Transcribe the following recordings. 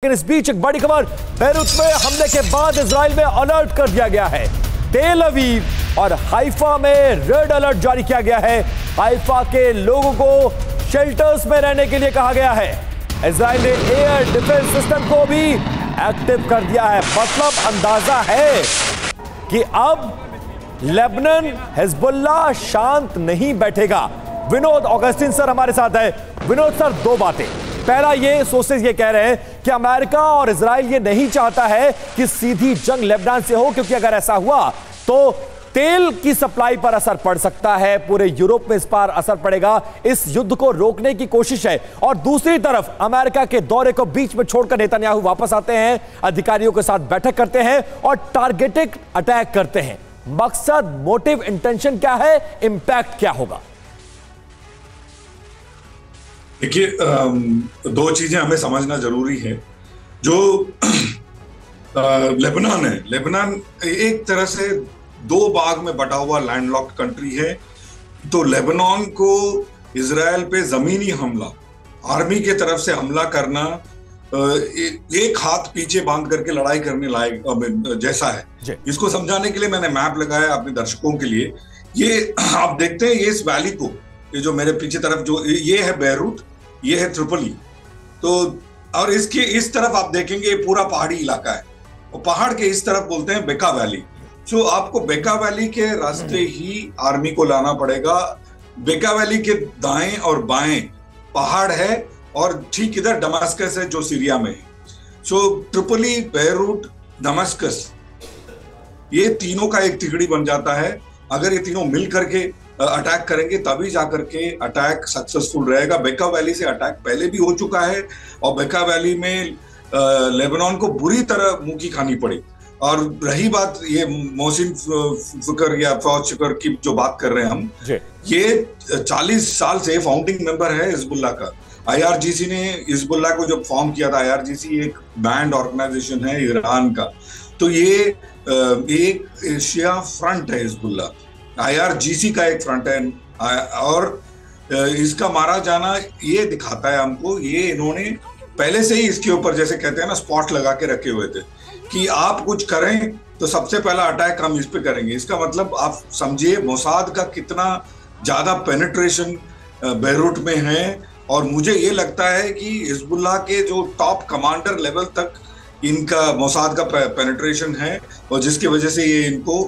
लेकिन इस बीच एक बड़ी खबर, बेरूत में हमले के बाद इजराइल में अलर्ट कर दिया गया है। तेल अवीव और हाइफा में रेड अलर्ट जारी किया गया है। हाइफा के लोगों को शेल्टर्स में रहने के लिए कहा गया है। इजराइल ने एयर डिफेंस सिस्टम को भी एक्टिव कर दिया है। मतलब अंदाजा है कि अब लेबनान हिजबुल्लाह शांत नहीं बैठेगा। विनोद ऑगस्टिन सर हमारे साथ है। विनोद सर, दो बातें। पहला, ये सोर्सेज ये कह रहे हैं कि अमेरिका और इजराइल ये नहीं चाहता है कि सीधी जंग लेबनान से हो, क्योंकि अगर ऐसा हुआ तो तेल की सप्लाई पर असर पड़ सकता है, पूरे यूरोप में इस पर असर पड़ेगा। इस युद्ध को रोकने की कोशिश है। और दूसरी तरफ अमेरिका के दौरे को बीच में छोड़कर नेतन्याहू वापस आते हैं, अधिकारियों के साथ बैठक करते हैं और टारगेटेड अटैक करते हैं। मकसद, मोटिव, इंटेंशन क्या है, इंपैक्ट क्या होगा? देखिए, दो चीजें हमें समझना जरूरी है। जो लेबनान है, लेबनान एक तरह से दो भाग में बटा हुआ लैंडलॉक्ड कंट्री है। तो लेबनान को इजराइल पे जमीनी हमला, आर्मी के तरफ से हमला करना, एक हाथ पीछे बांध करके लड़ाई करने लायक जैसा है। इसको समझाने के लिए मैंने मैप लगाया अपने दर्शकों के लिए। ये आप देखते हैं, ये इस वैली को, ये जो मेरे पीछे तरफ जो ये है बेरूत, ये है त्रिपोली। तो और इसके इस तरफ आप देखेंगे ये पूरा पहाड़ी इलाका है, और पहाड़ के इस तरफ बोलते हैं बेका वैली। तो आपको बेका वैली के रास्ते ही आर्मी को लाना पड़ेगा। बेका वैली के दाएं और बाएं पहाड़ है, और ठीक इधर दमस्कस है जो सीरिया में है। सो त्रिपोली, बेरूत, दमस्कस, ये तीनों का एक तिगड़ी बन जाता है। अगर ये तीनों मिल करके अटैक करेंगे तभी जाकर के अटैक सक्सेसफुल रहेगा। बेका वैली से अटैक पहले भी हो चुका है, और बेका वैली में लेबनान को बुरी तरह मुंह की खानी पड़ी। और रही बात ये मोहसिन फिकर या फौज फिकर की जो बात कर रहे हैं हम, ये 40 साल से फाउंडिंग मेंबर है हिजबुल्लाह का। IRGC ने हिजबुल्लाह को जब फॉर्म किया था, IRGC एक बैंड ऑर्गेनाइजेशन है ईरान का, तो ये एक एशिया फ्रंट है हिजबुल्लाह, IRGC का एक फ्रंट है। और इसका मारा जाना ये दिखाता है हमको, ये इन्होंने पहले से ही इसके ऊपर, जैसे कहते हैं ना, स्पॉट लगा के रखे हुए थे कि आप कुछ करें तो सबसे पहला अटैक हम इस पे करेंगे। इसका मतलब आप समझिए मोसाद का कितना ज्यादा पेनिट्रेशन बेरूत में है। और मुझे ये लगता है कि हिजबुल्लाह के जो टॉप कमांडर लेवल तक इनका मोसाद का पेनिट्रेशन है, और जिसकी वजह से ये इनको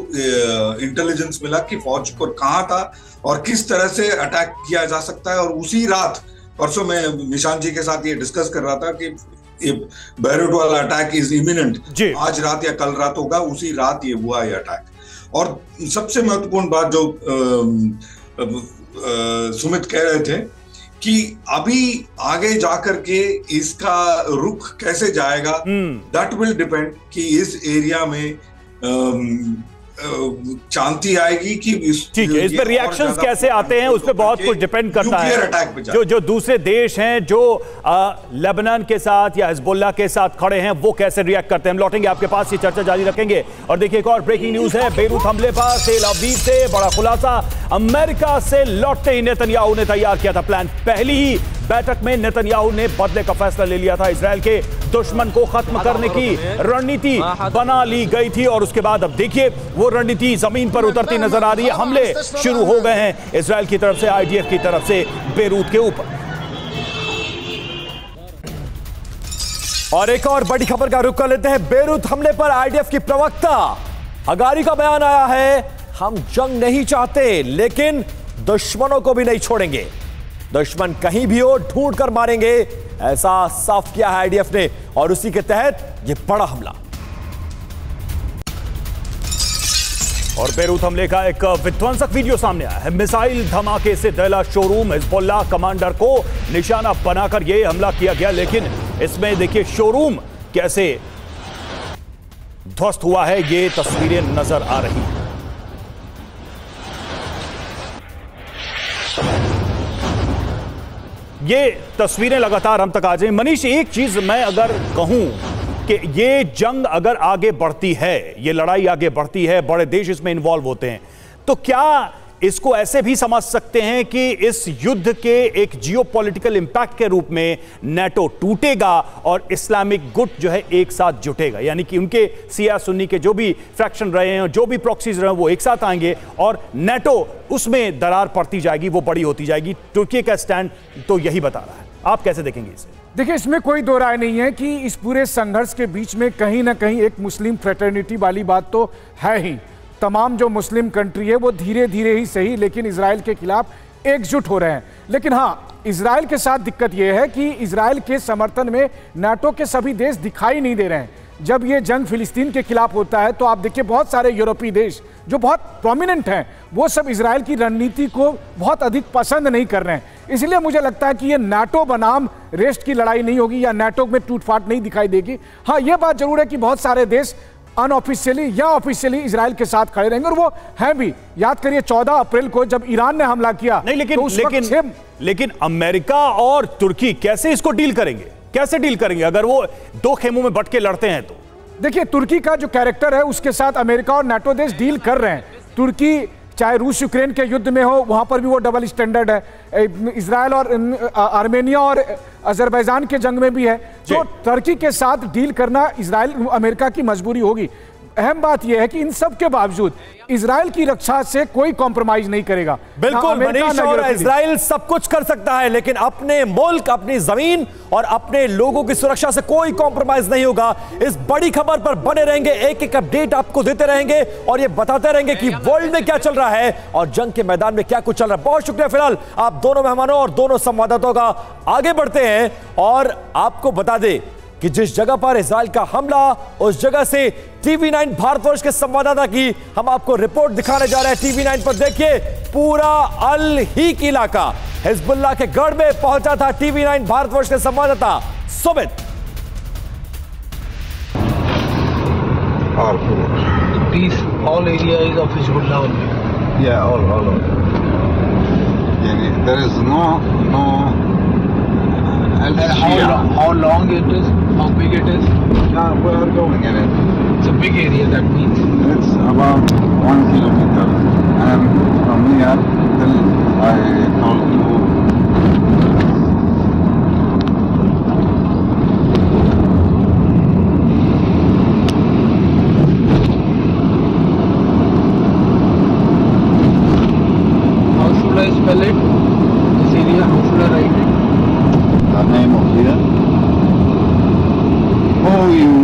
इंटेलिजेंस मिला कि फौज को कहाँ था और किस तरह से अटैक किया जा सकता है। और उसी रात, परसों मैं निशान जी के साथ ये डिस्कस कर रहा था कि ये बेरूत वाला अटैक इज इमिनेंट, आज रात या कल रात होगा, उसी रात ये हुआ ये अटैक। और सबसे महत्वपूर्ण बात जो सुमित कह रहे थे कि अभी आगे जाकर के इसका रुख कैसे जाएगा, दैट विल डिपेंड कि इस एरिया में शांति आएगी कि ठीक है, इस पर रिएक्शंस कैसे आते हैं उस पर बहुत कुछ डिपेंड करता है। जो दूसरे देश हैं जो लेबनान के साथ या हिजबुल्लाह के साथ खड़े हैं, वो कैसे रिएक्ट करते हैं। हम लौटेंगे आपके पास, ये चर्चा जारी रखेंगे। और देखिए, एक और ब्रेकिंग न्यूज है। बेरूत हमले पर तेल अवीव से बड़ा खुलासा। अमेरिका से लौटते ही नेतन्याहू ने तैयार किया था प्लान। पहली ही बैठक में नेतन्याहू ने बदले का फैसला ले लिया था। इजराइल के दुश्मन को खत्म करने की रणनीति बना ली गई थी, और उसके बाद अब देखिए वो रणनीति जमीन पर उतरती नजर आ रही है। हमले शुरू हो गए हैं इजराइल की तरफ से, IDF की तरफ से बेरूत के ऊपर। और एक और बड़ी खबर का रुख कर लेते हैं। बेरूत हमले पर IDF की प्रवक्ता हगारी का बयान आया है, हम जंग नहीं चाहते लेकिन दुश्मनों को भी नहीं छोड़ेंगे। दुश्मन कहीं भी हो ढूंढ कर मारेंगे, ऐसा साफ किया है IDF ने। और उसी के तहत यह बड़ा हमला। और बेरूत हमले का एक विध्वंसक वीडियो सामने आया है। मिसाइल धमाके से दहला शोरूम, हिजबुल्लाह कमांडर को निशाना बनाकर यह हमला किया गया। लेकिन इसमें देखिए शोरूम कैसे ध्वस्त हुआ है, ये तस्वीरें नजर आ रही हैं। ये तस्वीरें लगातार हम तक आ जाएं। मनीष, एक चीज मैं अगर कहूं कि ये जंग अगर आगे बढ़ती है, ये लड़ाई आगे बढ़ती है, बड़े देश इसमें इन्वॉल्व होते हैं, तो क्या इसको ऐसे भी समझ सकते हैं कि इस युद्ध के एक जियोपॉलिटिकल इंपैक्ट के रूप में नाटो टूटेगा और इस्लामिक गुट जो है एक साथ जुटेगा, यानी कि उनके शिया सुन्नी के जो भी फ्रैक्शन रहे हैं, जो भी प्रॉक्सीज रहे हैं, वो एक साथ आएंगे और नाटो उसमें दरार पड़ती जाएगी, वो बड़ी होती जाएगी। तुर्की का स्टैंड तो यही बता रहा है। आप कैसे देखेंगे इसे? देखिए, इसमें कोई दो राय नहीं है कि इस पूरे संघर्ष के बीच में कहीं ना कहीं एक मुस्लिम फ्रेटर्निटी वाली बात तो है ही। तमाम जो मुस्लिम कंट्री है वो धीरे धीरे ही सही लेकिन इजराइल के खिलाफ एकजुट हो रहे हैं। लेकिन हाँ, इजराइल के साथ दिक्कत यह है कि इजराइल के समर्थन में नाटो के सभी देश दिखाई नहीं दे रहे हैं। जब ये जंग फिलिस्तीन के खिलाफ होता है तो आप देखिए बहुत सारे यूरोपीय देश जो बहुत प्रोमिनेंट हैं वो सब इजराइल की रणनीति को बहुत अधिक पसंद नहीं कर रहे हैं। इसलिए मुझे लगता है कि ये नाटो बनाम रेस्ट की लड़ाई नहीं होगी या नाटो में टूटफाट नहीं दिखाई देगी। हाँ, ये बात जरूर है कि बहुत सारे देश अनऑफिशियली या ऑफिशियली इजराइल के साथ खड़े रहेंगे और वो हैं भी। याद करिए 14 अप्रैल को जब ईरान ने हमला किया नहीं, तो लेकिन अमेरिका और तुर्की कैसे इसको डील करेंगे? कैसे डील करेंगे अगर वो दो खेमों में बट के लड़ते हैं तो? देखिए, तुर्की का जो कैरेक्टर है उसके साथ अमेरिका और नाटो देश डील कर रहे हैं। तुर्की चाहे रूस यूक्रेन के युद्ध में हो, वहां पर भी वो डबल स्टैंडर्ड है। इजराइल और आर्मेनिया और अजरबैजान के जंग में भी है। तो तुर्की के साथ डील करना इजराइल अमेरिका की मजबूरी होगी। अहम बात यह है कि इन सब के बावजूद इजराइल की रक्षा से कोई कॉम्प्रोमाइज नहीं करेगा। बिल्कुल मनीष, और इजराइल सब कुछ कर सकता है लेकिन अपने मुल्क, अपनी जमीन और अपने लोगों की सुरक्षा से कोई कॉम्प्रोमाइज नहीं होगा। इस बड़ी खबर पर बने रहेंगे, एक एक अपडेट आपको देते रहेंगे और ये बताते रहेंगे कि वर्ल्ड में क्या चल रहा है और जंग के मैदान में क्या कुछ चल रहा है। बहुत शुक्रिया फिलहाल आप दोनों मेहमानों और दोनों संवाददाताओं का। आगे बढ़ते हैं और आपको बता दें कि जिस जगह पर इजराइल का हमला, उस जगह से टीवी9 भारतवर्ष के संवाददाता की हम आपको रिपोर्ट दिखाने जा रहे हैं। टीवी9 पर देखिए, पूरा अल हीक इलाका हिजबुल्लाह के गढ़ में पहुंचा था टीवी9 भारतवर्ष के संवाददाता Sumit. These all areas of Hezbollah only. Yeah, all. Yeah, there is no And how long it is? How big it is? Yeah, we are going in it. It's a big area, that means. It's about 1 kilometer, and from here till I told you. How should I spell it? This area, how should I write it? The name of here. OU.